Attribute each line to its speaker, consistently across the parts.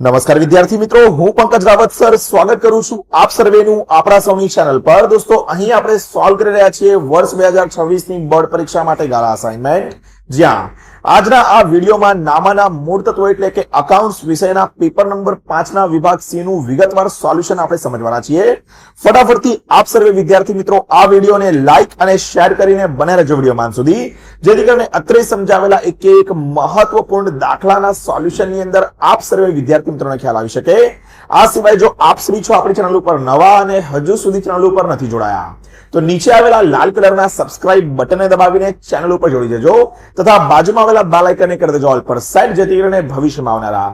Speaker 1: નમસ્કાર વિદ્યાર્થી મિત્રો, હું પંકજ રાવત સર સ્વાગત કરું છું આપ સર્વેનું આપણા સૌની ચેનલ પર। દોસ્તો, અહીં આપણે સોલ્વ કરી રહ્યા છીએ વર્ષ 2026 ની બોર્ડ પરીક્ષા માટે ગાળા અસાઇનમેન્ટ, જ્યાં આજના આ વિડીયોમાં નામાના મૂળ તત્વો એટલે કે અકાઉન્ટ્સ વિષયના પેપર નંબર 5 ના વિભાગ સી નું વિગતવાર સોલ્યુશન આપણે સમજવાના છીએ। ફટાફટથી આપ સર્વે વિદ્યાર્થી મિત્રો આ વિડીયોને લાઈક અને શેર કરીને બને રહેજો વિડીયોમાં અંત સુધી, જેથી કરીને અત્રે સમજાવેલા એક મહત્વપૂર્ણ દાખલાના સોલ્યુશનની અંદર આપ સર્વે વિદ્યાર્થી મિત્રોને ખ્યાલ આવી શકે। આ સિવાય જો આપ શ્રી છો આપણી ચેનલ ઉપર નવા અને હજુ સુધી ચેનલ ઉપર નથી જોડાયા તો નીચે આવેલા લાલ કલરના સબસ્ક્રાઇબ બટનને દબાવીને ચેનલ ઉપર જોડી દેજો તથા બાજુમાં આવેલા બેલ આઇકનને કરી દેજો ઓલ પર સેટ, જેથી કરીને ભવિષ્યમાં આવનારા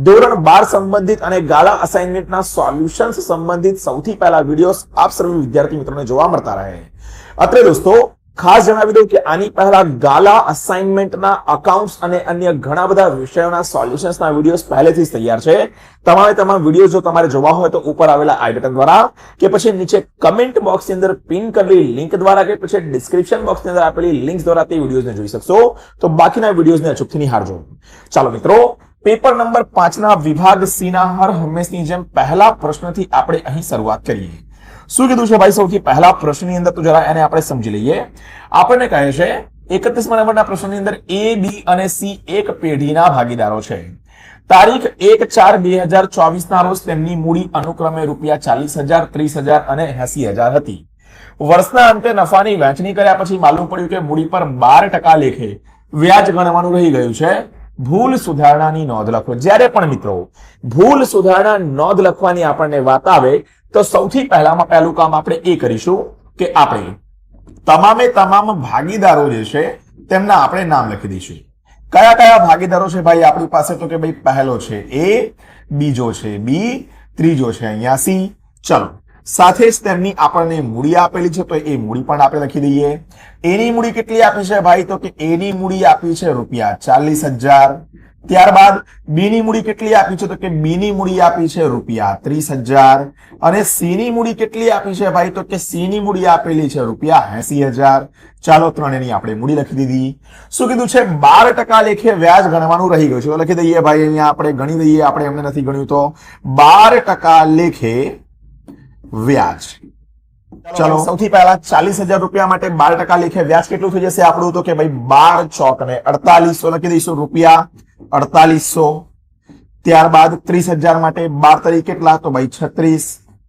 Speaker 1: ધોરણ 12 સંબંધિત અને ગાળા અસાઇનમેન્ટના સોલ્યુશન્સ સંબંધિત સૌથી પહેલા વિડીયોસ આપ સર્વ વિદ્યાર્થી મિત્રોને જોવા મળતા રહે। અત્રે દોસ્તો ખાસ જણાવી દઉં કે આની પહેલા ગાલા અસાઇનમેન્ટના અકાઉન્ટ્સ અને અન્ય ઘણા બધા વિષયોના સોલ્યુશન્સના વિડીયોસ પહેલેથી જ તૈયાર છે। તમામ વિડીયો જો તમારે જોવા હોય તો ઉપર આવેલા આઈ બટન દ્વારા કે પછી નીચે કમેન્ટ બોક્સની અંદર પિન કરેલી લિંક દ્વારા કે પછી ડિસ્ક્રિપ્શન બોક્સની અંદર આપેલી લિંક્સ દ્વારા તે વિડીયોઝને જોઈ શકશો। તો બાકીના વિડીયોઝને અચૂકથી નિહાળજો। ચાલો મિત્રો, પેપર નંબર 5 ના વિભાગ સી ના હર હંમેશની જેમ પહેલા પ્રશ્નથી આપણે અહીં શરૂઆત કરીએ। શું કીધું છે ભાઈ? સૌથી પહેલા પ્રશ્નની અંદર તો જરા એને આપણે સમજી લઈએ। આપણને કહે છે 31 નંબરના પ્રશ્નની અંદર એ, બી અને સી એક પેઢીના ભાગીદારો છે। તારીખ 1/4/2024 ના રોજ તેમની મૂડી અનુક્રમે ₹40,000, 30,000 અને 80,000 હતી। વર્ષના અંતે નફાની વહેંચણી કર્યા પછી માલુમ પડ્યું કે મૂડી પર 12% લેખે વ્યાજ ગણવાનું રહી ગયું છે। ભૂલ સુધારણાની નોંધ લખો। જ્યારે પણ મિત્રો ભૂલ સુધારણા નોંધ લખવાની આપણને વાત આવે તો સૌથી પહેલામાં પહેલું કામ આપણે એ કરીશું કે આપણે તમામ ભાગીદારો જે છે તેમના આપણે નામ લખી દઈશું। કયા કયા ભાગીદારો છે ભાઈ આપણી પાસે? તો કે ભાઈ પહેલો છે એ, બીજો છે બી, ત્રીજો છે અહીંયા સી। ચલો, સાથે જ તેમની આપણને મૂડી આપેલી છે તો એ મૂડી પણ આપણે લખી દઈએ। એની મૂડી કેટલી આપી છે ભાઈ? તો કે એની મૂડી આપી છે ₹40,000। ત્યારબાદ બી ની મૂડી કેટલી આપી છે? તો કે બી ની મૂડી આપી છે ₹30,000 અને સી ની મૂડી કેટલી આપી છે ભાઈ? તો કે સી ની મૂડી આપેલી છે ₹80,000। ચાલો, ત્રણેયની આપણે મૂડી લખી દીધી। શું કીધું છે? 12% લેખે વ્યાજ ગણવાનું રહી ગયું છે તો લખી દઈએ ભાઈ, અહીંયા આપણે ગણી દઈએ, આપણે એમને નથી ગણ્યું તો 12% લેખે વ્યાજ। ચલો, સૌથી પહેલા ₹40,000 માટે 12% લેખે વ્યાજ કેટલું થઈ જશે આપણું? તો કે ભાઈ 12 ચોક ને 4800 લખી દઈશું, ₹4800। ત્યારબાદ 30,000 માટે 12 તરી કેટલા? તો ભાઈ 36,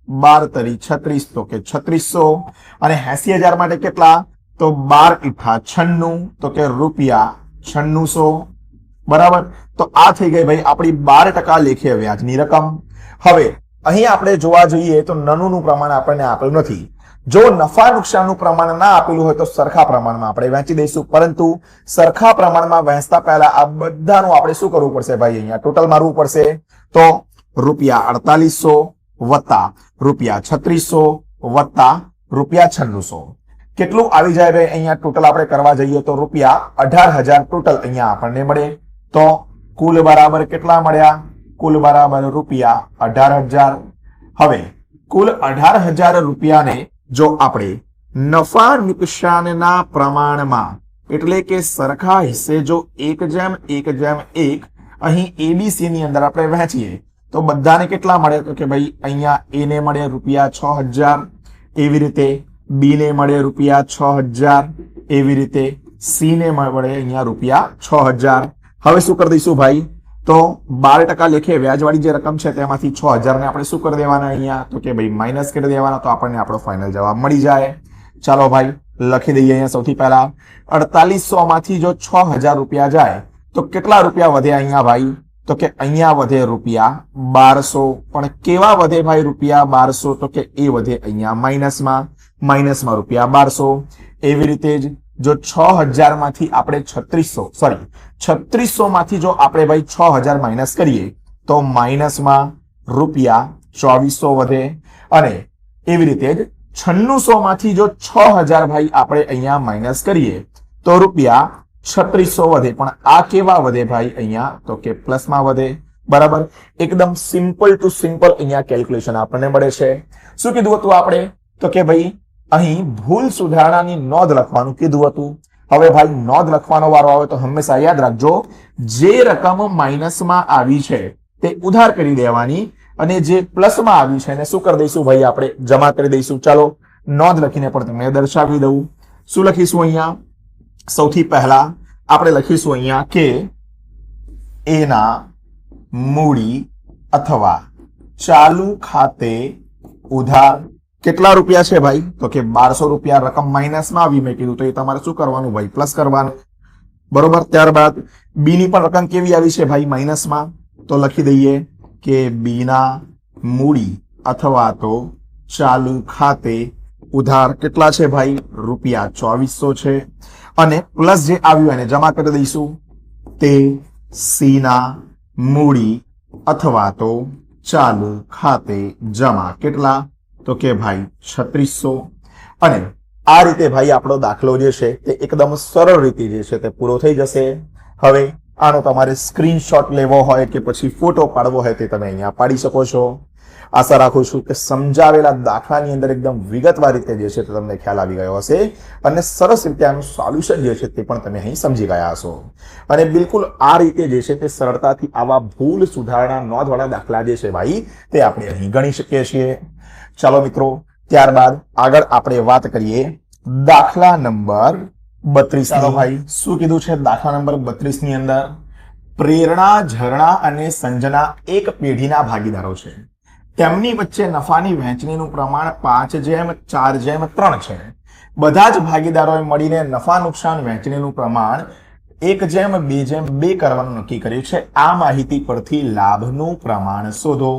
Speaker 1: 12 તરી 36 તો કે 3600 અને 80,000 માટે કેટલા? તો 12 * 96 તો કે ₹9600। બરાબર, તો આ થઈ ગઈ ભાઈ આપણી 12% લેખે વ્યાજની રકમ। હવે અહીં આપણે જોવા જઈએ તો નનુંનું પ્રમાણ આપણને આપેલું નથી। જો નફા નુકસાનનું પ્રમાણ ના આપેલું હોય તો સરખા પ્રમાણમાં આપણે વહેંચી દઈશું, પરંતુ સરખા પ્રમાણમાં વહેંચતા પહેલા આ બધાનું આપણે શું કરવું પડશે ભાઈ? અહીંયા ટોટલ મારવું પડશે। તો ₹4800 વત્તા ₹3600 વત્તા ₹9600 કેટલું આવી જાય ભાઈ? અહીંયા ટોટલ આપણે કરવા જઈએ તો ₹18,000 ટોટલ અહીંયા આપણને મળે। તો કુલ બરાબર કેટલા મળ્યા? કુલ બરાબર ₹18,000। હવે કુલ ₹18,000 જો આપણે નફા નુકસાનના પ્રમાણમાં એટલે કે સરખા હિસ્સે જો 1:1:1 અહીં એબીસી ની અંદર આપણે વહેંચીએ તો બધાને કેટલા મળે? તો કે ભાઈ અહીંયા એ ને મળે ₹6,000, એવી રીતે બી ને મળે ₹6,000, એવી રીતે સી ને મળે અહીંયા ₹6,000। હવે શું કરી દઈશું ભાઈ? તો 12% લેખે વ્યાજવાળી જે રકમ છે તેમાંથી 6,000 ને આપણે શું કરી દેવાના અહીંયા? તો કે ભાઈ માઇનસ કરી દેવાના, તો આપણને આપણો ફાઇનલ જવાબ મળી જાય। ચાલો ભાઈ લખી દઈએ અહીંયા સૌથી પહેલા 4800 માંથી જો ₹6,000 જાય તો કેટલા રૂપિયા વધે અહીંયા ભાઈ? તો કે અહીંયા વધે ₹1200। પણ કેવા વધે ભાઈ ₹1200? તો કે એ વધે અહીંયા માઇનસમાં ₹1200। એવી રીતે જ જો 6,000 માંથી આપણે 3600 માંથી જો આપણે ભાઈ 6,000 માઇનસ કરીએ તો માઇનસમાં ₹2400 વધે અને એવી રીતે જ 9600 માંથી જો 6,000 ભાઈ આપણે અહીંયા માઇનસ કરીએ તો ₹3600 વધે। પણ આ કેવા વધે ભાઈ અહીંયા? તો કે પ્લસમાં વધે। બરાબર, એકદમ સિમ્પલ ટુ સિમ્પલ અહીંયા કેલ્ક્યુલેશન આપણને મળે છે। શું કીધું હતું આપણે? તો કે ભાઈ અહીં ભૂલ સુધારણાની નોંધ લખવાનું કીધું હતું। હવે ભાઈ નોંધ લખવાનો વારો આવે તો હંમેશા યાદ રાખજો, જે રકમ માઇનસમાં આવી છે તે ઉધાર કરી દેવાની અને જે પ્લસમાં આવ્યું છે એને શું કરી દઈશું ભાઈ, આપણે જમા કરી દઈશું. ચાલો નોંધ લખીને પણ તમને દર્શાવી દઉં. શું લખીશું અહીંયા? સૌથી પહેલા આપણે લખીશું અહીંયા કે એના મૂડી અથવા ચાલુ ખાતે ઉધાર કેટલા રૂપિયા છે ભાઈ? તો કે 1200 રૂપિયા રકમ માઇનસમાં આવી. મેં કીધું તો એ તમારે શું કરવાનું ભાઈ? પ્લસ કરવાનું, બરોબર. ત્યારબાદ બી ની પણ રકમ કેવી આવી છે ભાઈ? માઇનસમાં. તો લખી દઈએ કે બી ના મૂડી અથવા તો ચાલુ ખાતે ઉધાર કેટલા છે ભાઈ? રૂપિયા 2400 છે. અને પ્લસ જે આવ્યું એને જમા કરી દઈશું. તે સી ના મૂડી અથવા તો ચાલુ ખાતે જમા કેટલા? તો કે ભાઈ 3600. અને આ રીતે ભાઈ આપણો દાખલો જે છે તે એકદમ સરળ રીતે જે છે તે પૂરો થઈ જશે. હવે આનો તમારે સ્ક્રીનશોટ લેવો હોય કે પછી ફોટો પાડવો હોય તે તમે અહીંયા પાડી શકો છો. આશા રાખું છું કે સમજાવેલા દાખલાની અંદર એકદમ વિગતવાર રીતે જે છે તે તમને ખ્યાલ આવી ગયો હશે અને સરસ રીતે આનું સોલ્યુશન જે છે તે પણ તમે અહીં સમજી ગયા હશો. અને બિલકુલ આ રીતે જે છે તે સરળતાથી આવા ભૂલ સુધારણા નોંધવાળા દાખલા જે છે ભાઈ તે આપણે અહીં ગણી શકીએ છીએ. ચાલો મિત્રો, ત્યારબાદ આગળ આપણે વાત કરીએ દાખલા નંબર 32. ચાલો ભાઈ, શું કીધું છે દાખલા નંબર 32 ની અંદર? પ્રેરણા, ઝરણા અને સંજના એક પેઢીના ભાગીદારો છે. તેમની વચ્ચે નફાની વહેંચણીનું પ્રમાણ 5:4:3 છે. બધા જ ભાગીદારોએ મળીને નફા નુકસાન વહેંચણીનું પ્રમાણ 1:2:2 કરવાનું નક્કી કર્યું છે. આ માહિતી પરથી લાભનું પ્રમાણ શોધો.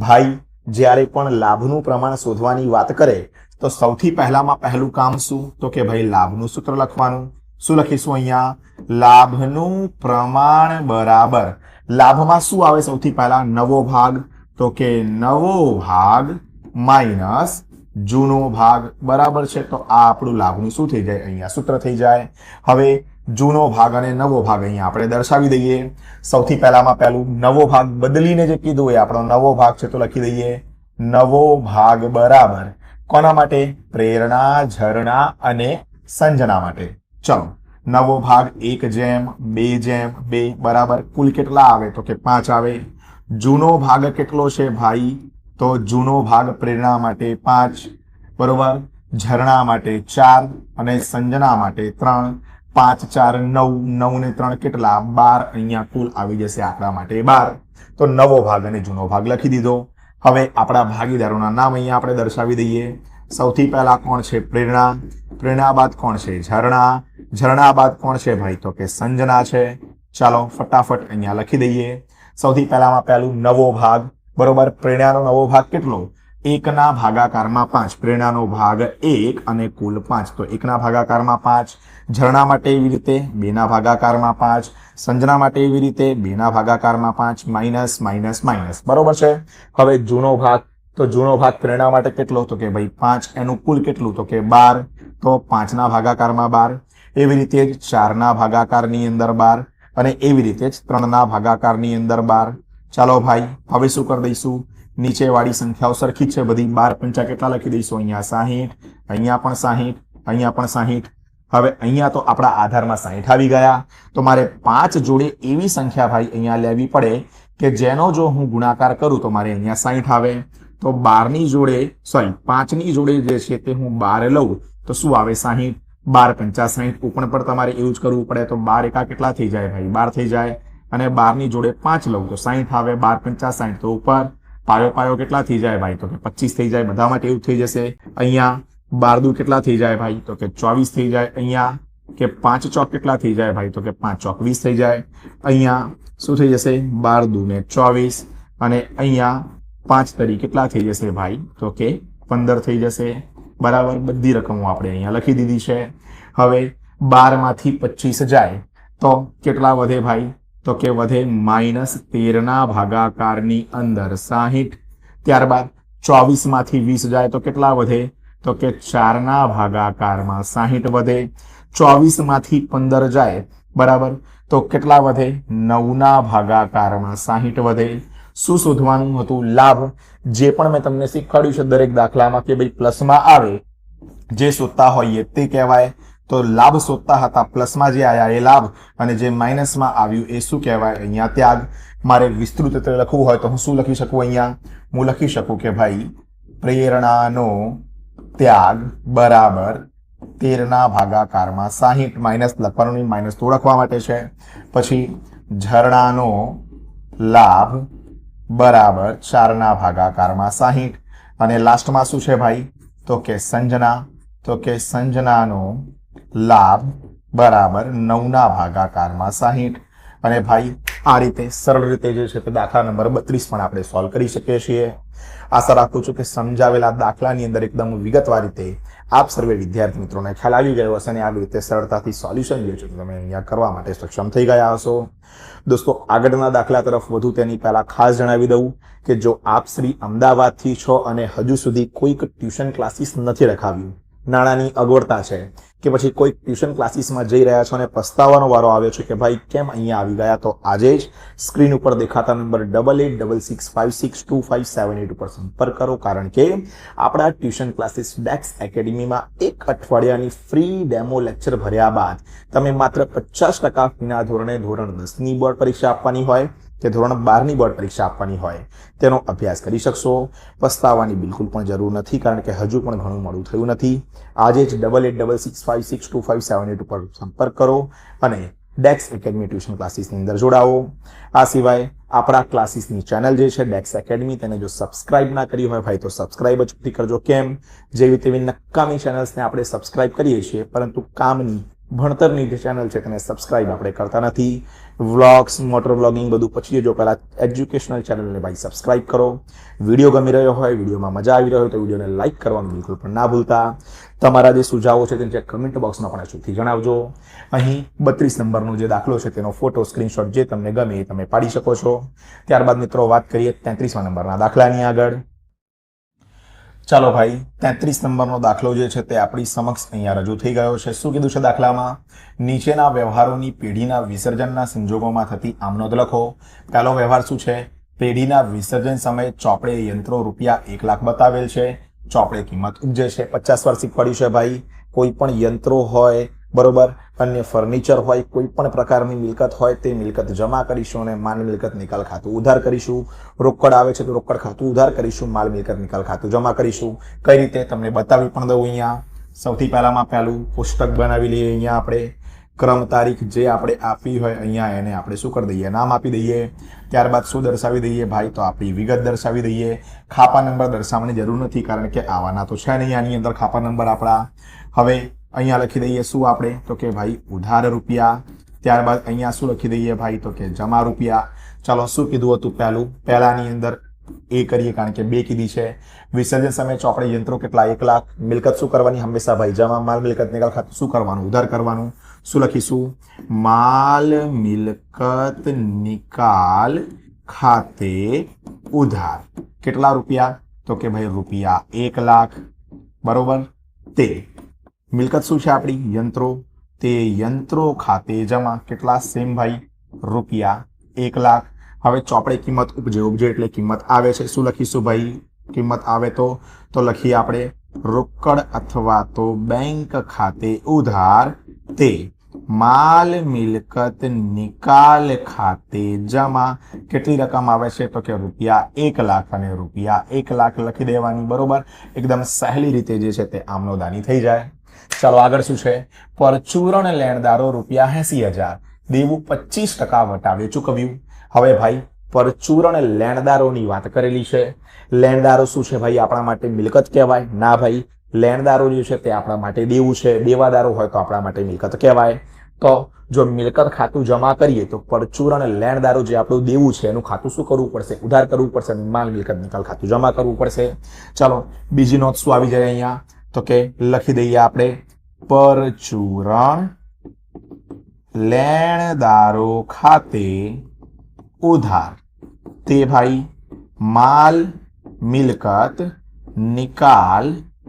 Speaker 1: ભાઈ, જ્યારે પણ લાભનું પ્રમાણ શોધવાની વાત કરે તો સૌથી પહેલામાં પહેલું કામ શું? તો કે ભાઈ લાભનું સૂત્ર લખવાનું. શું લખીશું અહીંયા? લાભનું પ્રમાણ બરાબર લાભમાં શું આવે? સૌથી પહેલા નવો ભાગ. તો કે નવો ભાગ માઇનસ જૂનો ભાગ, બરાબર છે. તો આ આપણું લાભનું શું થઈ જાય? અહીંયા સૂત્ર થઈ જાય. હવે જૂનો ભાગ અને નવો ભાગ અહીંયા આપણે દર્શાવી દઈએ. સૌથી પહેલામાં પહેલું નવો ભાગ બદલીને જે કીધું એ આપણો નવો ભાગ છે તો લખી દઈએ નવો ભાગ બરાબર કોના માટે? પ્રેરણા, ઝરણા અને સંજના માટે. ચલો, નવો ભાગ 1:2:2 બરાબર કુલ કેટલા આવે? તો કે 5 આવે. જૂનો ભાગ કેટલો છે ભાઈ? તો જૂનો ભાગ પ્રેરણા માટે 5 બરોબર, ઝરણા માટે 4 અને સંજના માટે 3. 5 4 9, 9 ને 3 કેટલા? 12. અહીંયા કુલ આવી જશે આંકડા માટે 12. તો નવો ભાગ અને જૂનો ભાગ લખી દીધો. હવે આપણા ભાગીદારોના નામ અહીંયા આપણે દર્શાવી દઈએ. સૌથી પહેલા કોણ છે? પ્રેરણા. પ્રેરણા બાદ કોણ છે? ઝરણા. ઝરણા બાદ કોણ છે ભાઈ? તો કે સંજના છે. ચાલો ફટાફટ અહીંયા લખી દઈએ. સૌથી પહેલામાં પહેલું નવો ભાગ બરોબર. પ્રેરણાનો નવો ભાગ કેટલો? 1 ના ભાગાકારમાં 5. પ્રેરણાનો ભાગ 1 અને કુલ 5. તો 1 ના ભાગાકારમાં 5. ઝરણા માટે એવી રીતે 2 ના ભાગાકારમાં 5. સંજના માટે એવી રીતે 2 ના ભાગાકારમાં 5. માઇનસ માઇનસ માઇનસ, બરોબર છે. હવે જૂનો ભાગ. તો જૂનો ભાગ પ્રેરણા માટે કેટલો? તો કે ભાઈ 5. એનું કુલ કેટલું? તો કે 12. તો 5 ના ભાગાકારમાં 12. એવી રીતે જ 4 ના ભાગાકારની અંદર 12 અને એવી રીતે જ 3 ના ભાગાકારની અંદર 12. ચાલો ભાઈ, હવે શું કરી દઈશું? નીચેવાળી સંખ્યાઓ સરખી છે બધી. 12 5 કેટલા લખી દઈશું? અહીંયા 60. અહીંયા પણ 60. અહીંયા પણ 60. હવે અહીંયા તો આપણા આધારમાં 60 આવી ગયા. તો મારે 5 જોડે એવી સંખ્યા ભાઈ અહીંયા લેવી પડે કે જેનો જો હું ગુણાકાર કરું તો મારે અહીંયા 60 આવે. તો 5 ની જોડે જે છે તે હું 12 લઉં તો શું આવે? 60. 12 5 60. ઉપર પણ તમારે એવું જ કરવું પડે. તો 12 એકા કેટલા થઈ જાય ભાઈ? 12 થઈ જાય. અને 12 ની જોડે 5 લઉં તો 60 આવે. 12 5 60. તો ઉપર પાયો કેટલા થઈ જાય ભાઈ? તો કે 25 થઈ જાય. બધા માટે એવું થઈ જશે. અહીંયા 12 દુ કેટલા થઈ જાય ભાઈ? તો કે 24 થઈ જાય. અહીંયા કે 5 ચોક કેટલા થઈ જાય ભાઈ? તો કે 5 ચોક 20 થઈ જાય. અહીંયા શું થઈ જશે? 12 દુ ને 24 અને અહીંયા 5 તરી કેટલા થઈ જશે ભાઈ? તો કે 15 થઈ જશે. બરાબર, બધી રકમો આપણે અહીંયા લખી દીધી છે. હવે 12 માંથી 25 જાય તો કેટલા વધે ભાઈ? તો કે વધે -13 ના ભાગાકારની અંદર 60. ત્યારબાદ 24 માંથી 20 જાય તો કેટલા વધે? તો કે 4 ના ભાગાકારમાં 60 વધે. 24 માંથી 15 જાય બરાબર તો કેટલા વધે? 9 ના ભાગાકારમાં 60 વધે. શું શોધવાનું હતું? લાભ. જે પણ મેં તમને શીખવાડ્યું છે દરેક દાખલામાં કે ભાઈ પ્લસમાં આવે જે શોધતા હોઈએ તે કહેવાય. તો લાભ શોધતા હતા, પ્લસમાં જે આયા એ લાભ અને જે માઇનસમાં આવ્યું એ શું કહેવાય? અહીંયા ત્યાગ. મારે વિસ્તૃત રીતે લખવું હોય તો હું શું લખી શકું? અહીંયા હું લખી શકું કે ભાઈ પ્રેરણાનો ત્યાગ બરાબર 13 ભાગાકારમાં 60 માઇનસ લખવાનું નહીં, માઇનસ તો લખવા માટે છે. પછી ઝરણાનો લાભ બરાબર 4 ભાગાકારમાં 60 અને લાસ્ટમાં શું છે ભાઈ? તો કે સંજનાનો લાભ બરાબર 9 ભાગાકારમાં 60. અને ભાઈ આ રીતે સરળ રીતે જે છે તે દાખલા નંબર 32 પણ આપણે સોલ્વ કરી શકીએ છીએ. આશા રાખું છું કે સમજાવેલા દાખલાની અંદર એકદમ વિગતવાર રીતે આપ સર્વે વિદ્યાર્થી મિત્રોને ખ્યાલ આવી ગયો હશે અને આવી રીતે સરળતાથી સોલ્યુશન જે છે તમે અહીંયા કરવા માટે સક્ષમ થઈ ગયા હશો. દોસ્તો, આગળના દાખલા તરફ વધુ તેની પહેલા ખાસ જણાવી દઉં કે જો આપ શ્રી અમદાવાદથી છો અને હજુ સુધી કોઈક ટ્યુશન ક્લાસીસ નથી રખાવ્યું, નાણાંની અગવડતા છે કે પછી કોઈ ટ્યુશન ક્લાસીસમાં જઈ રહ્યા છો અને પસ્તાવાનો વારો આવ્યો છે કે ભાઈ કેમ અહીંયા આવી ગયા, તો આજે જ સ્ક્રીન ઉપર દેખાતા નંબર 8866562578 ઉપર સંપર્ક કરો. કારણ કે આપણા ટ્યુશન ક્લાસીસ ડેક્સ એકેડમીમાં એક અઠવાડિયાની ફ્રી ડેમો લેક્ચર ભર્યા બાદ તમે માત્ર 50% ફીના ધોરણે ધોરણ 10ની બોર્ડ પરીક્ષા આપવાની હોય કે ધોરણ 12ની બોર્ડ પરીક્ષા આપવાની હોય તેનો અભ્યાસ કરી શકશો. પસ્તાવાની બિલકુલ પણ જરૂર નથી, કારણ કે હજુ પણ ઘણું મોડું થયું નથી. આજે જ 8866562578 ઉપર સંપર્ક કરો અને ડેક્સ એકેડમી ટ્યુશન ક્લાસીસની અંદર જોડાઓ. આ સિવાય આપણા ક્લાસીસની ચેનલ જે છે ડેક્સ એકેડમી, તેને જો સબસ્ક્રાઇબ ના કરી હોય ભાઈ તો સબસ્ક્રાઇબ જ કરજો. કેમ? જેવી તેવી નકામી ચેનલ્સને આપણે સબસ્ક્રાઇબ કરીએ છીએ, પરંતુ કામની ભણતરની જે ચેનલ છે તેને સબસ્ક્રાઇબ આપણે કરતા નથી. વ્લોગ્સ, મોટર વ્લોગિંગ બધું પછી જો પહેલા એજ્યુકેશનલ ચેનલને ભાઈ સબસ્ક્રાઇબ કરો. વિડીયો ગમી રહ્યો હોય, વિડીયોમાં મજા આવી રહ્યો હોય તો વિડીયોને લાઇક કરવાનું બિલકુલ પણ ના ભૂલતા. તમારા જે સુઝાવો છે તેને કમેન્ટ બોક્સમાં પણ અચૂકથી જણાવજો. અહીં 32 નંબરનો જે દાખલો છે તેનો ફોટો, સ્ક્રીનશોટ જે તમને ગમે એ તમે પાડી શકો છો. ત્યારબાદ મિત્રો વાત કરીએ 33મા નંબરના દાખલાની આગળ. ચાલો ભાઈ, 33 નંબરનો દાખલો જે છે તે આપણી સમક્ષ અહીંયા રજૂ થઈ ગયો છે. શું કીધું છે દાખલામાં? નીચેના વ્યવહારોની પેઢીના વિસર્જનના સંજોગોમાં થતી આમનોંધ લખો. પહેલો વ્યવહાર શું છે? પેઢીના વિસર્જન સમયે ચોપડે યંત્રો રૂપિયા 1 લાખ બતાવેલ છે. ચોપડે કિંમત ઉપજે છે. 50 વાર શીખવાડ્યું છે ભાઈ. કોઈ પણ યંત્રો હોય, બરોબર, અન્ય ફર્નિચર હોય, કોઈ પણ પ્રકારની મિલકત હોય તે મિલકત જમા કરીશું અને માલ મિલકત નિકાલ ખાતું ઉધાર કરીશું. રોકડ આવે છે તો રોકડ ખાતું ઉધાર કરીશું, માલ મિલકત નિકાલ ખાતું જમા કરીશું. કઈ રીતે તમને બતાવી પણ દઉં અહીંયા. સૌથી પહેલામાં પહેલું કોષ્ટક બનાવી લઈએ. અહીંયા આપણે ક્રમ તારીખ જે આપણે આપી હોય અહીંયા એને આપણે શું કરી દઈએ? નામ આપી દઈએ. ત્યારબાદ શું દર્શાવી દઈએ ભાઈ? તો આપણી વિગત દર્શાવી દઈએ. ખાપા નંબર દર્શાવવાની જરૂર નથી, કારણ કે આવાના તો છે નહીં આની અંદર ખાપા નંબર આપણા. હવે અહીંયા લખી દઈએ શું આપણે? તો કે ભાઈ ઉધાર રૂપિયા. ત્યારબાદ અહીંયા શું લખી દઈએ ભાઈ? તો કે જમા રૂપિયા. ચાલો, શું કીધું હતું પહેલાની અંદર એ કરીએ, કારણ કે 2 કીધી છે. વિસર્જન સમયે ચોપડે યંત્રો કેટલા? 1 લાખ. મિલકત શું કરવાની? હંમેશા ભાઈ જમા, માલ મિલકત નિકાલ ખાતું શું કરવાનું? ઉધાર કરવાનું. શું લખીશું? માલ મિલકત નિકાલ ખાતે ઉધાર. કેટલા રૂપિયા? તો કે ભાઈ રૂપિયા 1 લાખ. બરોબર. તે મિલકત શું છે આપણી? યંત્રો. તે યંત્રો ખાતે જમા. કેટલા? સેમ ભાઈ, રૂપિયા 1 લાખ. હવે ચોપડે કિંમત ઉપજે એટલે કિંમત આવે છે. શું લખીશું ભાઈ? કિંમત આવે તો લખીએ આપણે રોકડ અથવા તો બેંક ખાતે ઉધાર તે માલ મિલકત નિકાલ ખાતે જમા. કેટલી રકમ આવે છે? તો કે રૂપિયા 1 લાખ અને રૂપિયા 1 લાખ લખી દેવાની. બરોબર. એકદમ સહેલી રીતે જે છે તે આમનોદાની થઈ જાય. ચાલો આગળ શું છે? પરચુરણ લેણદારો રૂપિયા 80,000, દેવું 25% વટાવે ચૂકવ્યું. હવે ભાઈ પરચુરણ લેણદારોની વાત કરેલી છે. લેણદારો શું છે ભાઈ? આપણા માટે મિલકત કહેવાય? ના ભાઈ, લેણદારો જે છે તે આપણા માટે દેવું છે. દેવાદારો હોય તો આપણા માટે મિલકત કહેવાય. તો જો મિલકત ખાતું જમા કરીએ તો પરચુરણ લેણદારો જે આપણું દેવું છે એનું ખાતું શું કરવું પડશે? ઉધાર કરવું પડશે. માલ મિલકત નિકાલ ખાતું જમા કરવું પડશે. ચાલો, બીજી નોંધ શું આવી જાય અહીંયા? તો કે લખી દઈએ આપણે પરચુરણ લેણદારો ખાતે ઉધાર તે ભાઈ માલ મિલકત નિકાલ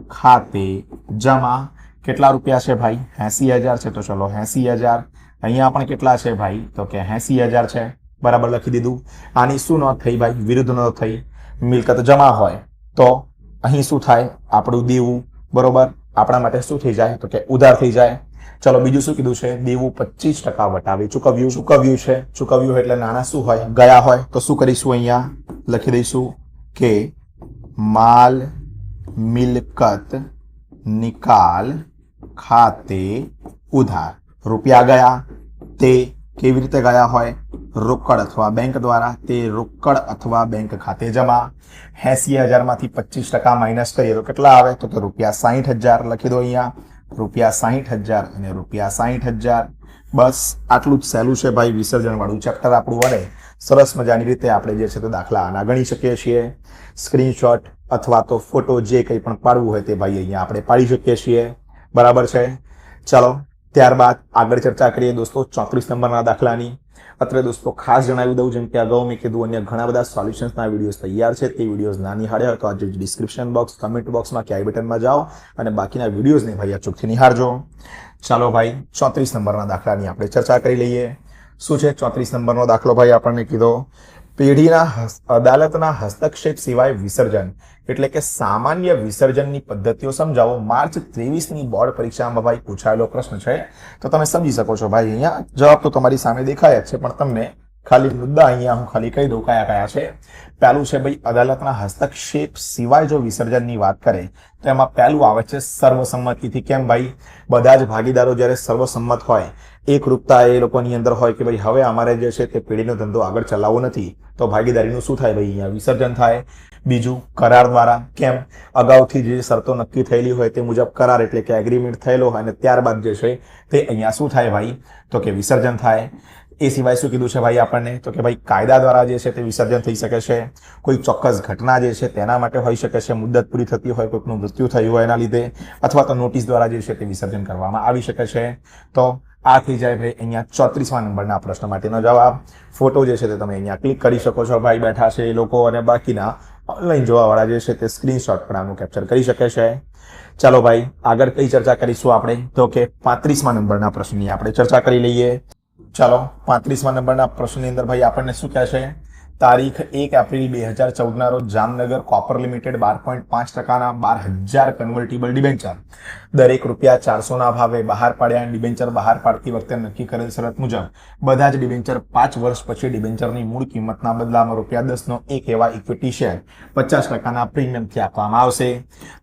Speaker 1: ખાતે જમા. કેટલા રૂપિયા છે ભાઈ? 80,000 છે. તો ચલો 80,000. અહીંયા પણ કેટલા છે ભાઈ? તો કે 80,000 છે. બરાબર, લખી દીધું. આની શું નોંધ થઈ ભાઈ? વિરુદ્ધ નોંધ થઈ. મિલકત જમા હોય તો અહીં શું થાય? આપણું દેવું. બરોબર. આપણા માટે શું થઈ જાય? તો કે ઉધાર થઈ જાય. ચલો બીજું શું કીધું છે? દેવું 25% વટાવે ચૂકવ્યું છે. ચૂકવ્યું એટલે નાણાં શું હોય? ગયા હોય. તો શું કરીશું? અહીંયા લખી દઈશું કે માલ મિલકત નિકાલ ખાતે ઉધાર. રૂપિયા ગયા, તે કેવી રીતે ગયા હોય? રોકડ અથવા બેંક દ્વારા. તે રોકડ અથવા બેંક ખાતે જમા. 80,000 માંથી 25% માઇનસ કરીએ તો કેટલા આવે? તો કે રૂપિયા 60,000. લખી દો અહીંયા રૂપિયા 60,000 અને રૂપિયા 60,000. બસ આટલું જ સહેલું છે ભાઈ. વિસર્જન વાળું ચેપ્ટર આપણું વડે સરસ મજાની રીતે આપણે જે છે તે દાખલા આના ગણી શકીએ છીએ. સ્ક્રીનશોટ અથવા તો ફોટો જે કંઈ પણ પાડવું હોય તે ભાઈ અહીંયા આપણે પાડી શકીએ છીએ. બરાબર છે. ચાલો ત્યારબાદ આગળ ચર્ચા કરીએ દોસ્તો 34 નંબરના દાખલાની. અત્રે દોસ્તો ખાસ જણાવી દઉં, જેમ કે અગાઉ મેં કીધું, અન્ય ઘણા બધા સોલ્યુશન્સના વિડીયોઝ તૈયાર છે. તે વિડીયોઝ ના નિહાળ્યા હોય તો આજે ડિસ્ક્રિપ્શન બોક્સ, કમેન્ટ બોક્સમાં કે આઈ બટનમાં જાઓ અને બાકીના વિડીયોઝને ભાઈ અચૂકથી નિહાળજો. ચાલો ભાઈ 34 નંબરના દાખલાની આપણે ચર્ચા કરી લઈએ. શું છે 34 નંબરનો દાખલો? ભાઈ આપણને કીધો પેઢીના અદાલતના હસ્તક્ષેપ સિવાય વિસર્જન એટલે કે સામાન્ય વિસર્જનની પદ્ધતિઓ સમજાવો. માર્ચ 23ની બોર્ડ પરીક્ષામાં ભાઈ પૂછાયેલો પ્રશ્ન છે. તો તમે સમજી શકો છો ભાઈ. અહીંયા જવાબ તો તમારી સામે દેખાય જ છે, પણ તમને ખાલી મુદ્દા અહીંયા હું ખાલી કહી દઉં કયા કયા છે. પહેલું છે ભાઈ અદાલતના હસ્તક્ષેપ સિવાય જો વિસર્જનની વાત કરે તો એમાં પહેલું આવે છે સર્વસંમતિથી. કેમ ભાઈ? બધા જ ભાગીદારો જ્યારે સર્વસંમત હોય, એકરૂપતા એ લોકોની અંદર હોય કે ભાઈ હવે અમારે જે છે તે પેઢીનો ધંધો આગળ ચલાવવો નથી, તો ભાગીદારીનું શું થાય ભાઈ? અહીંયા વિસર્જન થાય. બીજું કરાર દ્વારા. કેમ? અગાઉથી જે શરતો નક્કી થયેલી હોય તે મુજબ કરાર એટલે કે એગ્રીમેન્ટ થયેલો હોય અને ત્યારબાદ જે છે તે અહીંયા શું થાય ભાઈ? તો કે વિસર્જન થાય. એ સિવાય શું કીધું છે ભાઈ આપણને? તો કે ભાઈ કાયદા દ્વારા જે છે તે વિસર્જન થઈ શકે છે. કોઈ ચોક્કસ ઘટના જે છે તેના માટે હોઈ શકે છે, મુદ્દત પૂરી થતી હોય, કોઈકનું મૃત્યુ થયું હોય એના લીધે, અથવા તો નોટિસ દ્વારા જે છે તે વિસર્જન કરવામાં આવી શકે છે. તો આ થઈ જાય ભાઈ અહીંયા 34મા નંબરના પ્રશ્ન માટેનો જવાબ. ફોટો જે છે તે તમે અહીંયા ક્લિક કરી શકો છો. ભાઈ બેઠા છે એ લોકો અને બાકીના ઓનલાઈન જોવાવાળા જે છે તે સ્ક્રીનશોટ પણ આનું કેપ્ચર કરી શકે છે. ચાલો ભાઈ આગળ કઈ ચર્ચા કરીશું આપણે? તો કે 35મા નંબરના પ્રશ્નની આપણે ચર્ચા કરી લઈએ. ચાલો 35મા નંબરના પ્રશ્નની અંદર ભાઈ આપણને શું કહે છે? તારીખ 1 એપ્રિલ 2014ના રોજ જામનગર કોપર લિમિટેડ 12.5%ના 12,000 કન્વર્ટિબલ ડિબેન્ચર દરેક રૂપિયા 400ના ભાવે બહાર પાડ્યા. ડિબેન્ચર બહાર પાડતી વખતે નક્કી કરેલ શરત મુજબ બધા જ ડિબેન્ચર 5 વર્ષ પછી ડિબેન્ચરની મૂળ કિંમતના બદલામાં રૂપિયા 10નો એક એવા ઇક્વિટી શેર 50%ના પ્રીમિયમથી આપવામાં આવશે.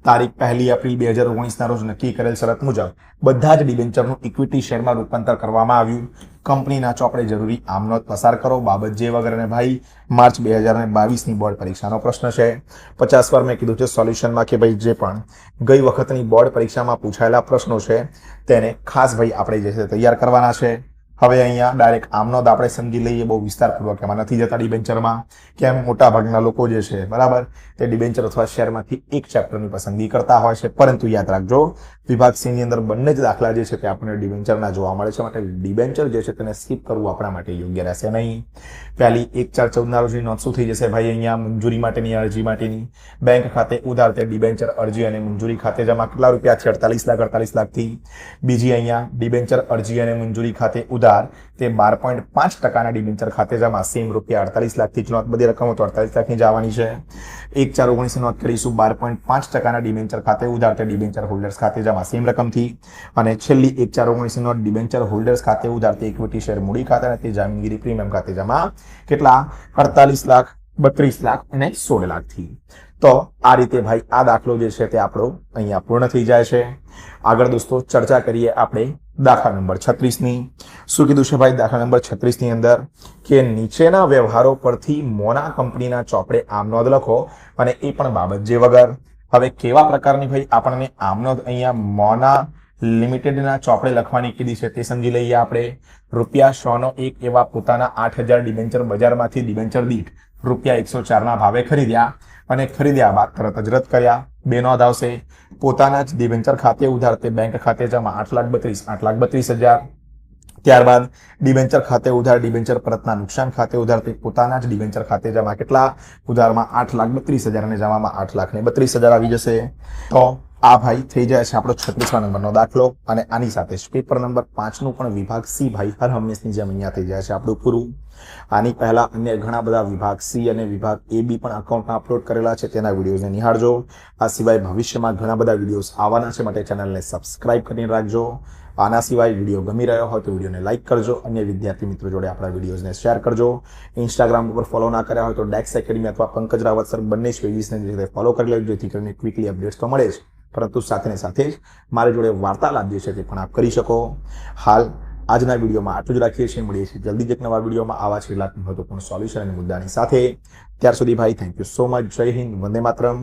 Speaker 1: તારીખ 1 એપ્રિલ 2019ના રોજ નક્કી કરેલ શરત મુજબ બધા જ ડિબેન્ચરનું ઇક્વિટી શેરમાં રૂપાંતર કરવામાં આવ્યું. કંપનીના ચોપડે જરૂરી આમનોંધ પસાર કરો. બાબત જે વગર ભાઈ માર્ચ 2022ની બોર્ડ પરીક્ષાનો પ્રશ્ન છે. 50 વાર મેં કીધું છે સોલ્યુશનમાં કે ભાઈ જે પણ ગઈ વખતની બોર્ડ પરીક્ષામાં પૂછાયેલા પ્રશ્નો છે તેને ખાસ ભાઈ આપણે જે છે તૈયાર કરવાના છે. હવે અહીંયા ડાયરેક્ટ આમનોંધ આપણે સમજી લઈએ. બહુ વિસ્તારપૂર્વક એમાં નથી જતા ડિબેન્ચરમાં. કેમ? મોટા ભાગના લોકો જે છે બરાબર તે ડિબેન્ચર અથવા શેરમાંથી એક ચેપ્ટરની પસંદગી કરતા હોય છે. પરંતુ યાદ રાખજો વિભાગ સી ની અંદર બંને જ દાખલા જે છે તે આપણને ડિબેન્ચરના જોવા મળે છે. માટે ડિબેન્ચર જે છે તેને સ્કીપ કરવું આપણા માટે યોગ્ય રહેશે નહીં. પહેલી 1/4/14ના રોજની નોંધ શું થઈ જશે ભાઈ? અહીંયા મંજૂરી માટેની અરજી માટેની બેંક ખાતે ઉધાર તે ડિબેન્ચર અરજી અને મંજૂરી ખાતે જમા કેટલા રૂપિયા છે? 48 લાખથી. બીજી અહીંયા ડિબેન્ચર અરજી અને મંજૂરી ખાતે ઉધાર તે 12.5%ના ડિબેન્ચર ખાતે જમા સેમ રૂપિયા 48 લાખથી જ નોંધ. બધી રકમો તો 48 લાખની જ આવવાની છે. 1/4/19 નોંધ કરીશું 12.5%ના ડિબેન્ચર ખાતે ઉધાર તે ડિબેન્ચર હોલ્ડર્સ ખાતે જમા સેમ રકમથી. અને છેલ્લી 1/4/19 નોંધ ડિબેન્ચર હોલ્ડર્સ ખાતે ઉધાર તે ઇક્વિટી શેર મૂડી ખાતે અને તે જામીનગીરી પ્રીમિયમ ખાતે જમા કેટલા? 48 લાખ, 32 લાખ અને 16 લાખથી. તો આ રીતે ભાઈ આ દાખલો જે છે તે આપણો અહીંયા પૂર્ણ થઈ જાય છે. આગળ દોસ્તો ચર્ચા કરીએ આપણે દાખલા નંબર 36ની. શું કીધું છે ભાઈ દાખલા નંબર 36ની અંદર? કે નીચેના વ્યવહારો પરથી મોના કંપનીના ચોપડે આમનોંધ લખો અને એ પણ બાબત જે વગર. હવે કેવા પ્રકારની ભાઈ આપણને આમનોંધ અહીંયા મોના લિમિટેડના ચોપડે લખવાની કીધી છે તે સમજી લઈએ આપણે. રૂપિયા 100નો એક એવા પોતાના 8,000 ડિબેન્ચર બજારમાંથી ડિબેન્ચર દીઠ રૂપિયા 104ના ભાવે ખરીદ્યા અને ખરીદ્યા બાદ તરત જ રદ કર્યા. બે નોંધ આવશે. પોતાના જ ડિબેન્ચર ખાતે ઉધાર તે બેંક ખાતે જમા 8,32,000. ત્યારબાદ ડિબેન્ચર ખાતે ઉધાર ડિબેન્ચર પરતના નુકસાન ખાતે ઉધાર તે પોતાના જ ડિબેન્ચર ખાતે જમા કેટલા? ઉધારમાં 8,32,000 અને જમામાં 8,32,000 આવી જશે. તો આ ભાઈ થઈ જાય છે આપણો 36મા નંબરનો દાખલો અને આની સાથે જ પેપર નંબર 5 નું પણ વિભાગ સી ભાઈ હર હંમેશની જેમ અહીંયા થઈ જાય છે આપણું પૂરું. આની પહેલા અન્ય ઘણા બધા વિભાગ સી અને વિભાગ એ બી પણ અકાઉન્ટમાં અપલોડ કરેલા છે, તેના વિડીયોઝને નિહાળજો. આ સિવાય ભવિષ્યમાં ઘણા બધા વિડીયોઝ આવવાના છે, માટે ચેનલને સબસ્ક્રાઇબ કરીને રાખજો. આના સિવાય વિડીયો ગમી રહ્યો હોય તો વિડીયોને લાઇક કરજો, અન્ય વિદ્યાર્થી મિત્રો જોડે આપણા વિડીયોઝને શેર કરજો. ઇન્સ્ટાગ્રામ ઉપર ફોલો ના કર્યા હોય તો ડેક્સ એકેડમી અથવા પંકજ રાવત સર બંને પેજીસને ફોલો કરી લેજો, જેથી કરીને ક્વિકલી અપડેટ્સ તો મળે જ, પરંતુ સાથે સાથે જ મારી જોડે વાર્તાલાપ જે છે તે પણ આપ કરી શકો. હાલ આજના વિડીયોમાં આટલું જ રાખીએ છીએ. મળીએ છીએ જલ્દી જ એક નવા વિડીયોમાં આવા જ કેટલાક મહત્વપૂર્ણ સોલ્યુશન અને મુદ્દાની સાથે. ત્યાર સુધી ભાઈ થેન્ક યુ સો મચ. જય હિન્દ, વંદે માતરમ.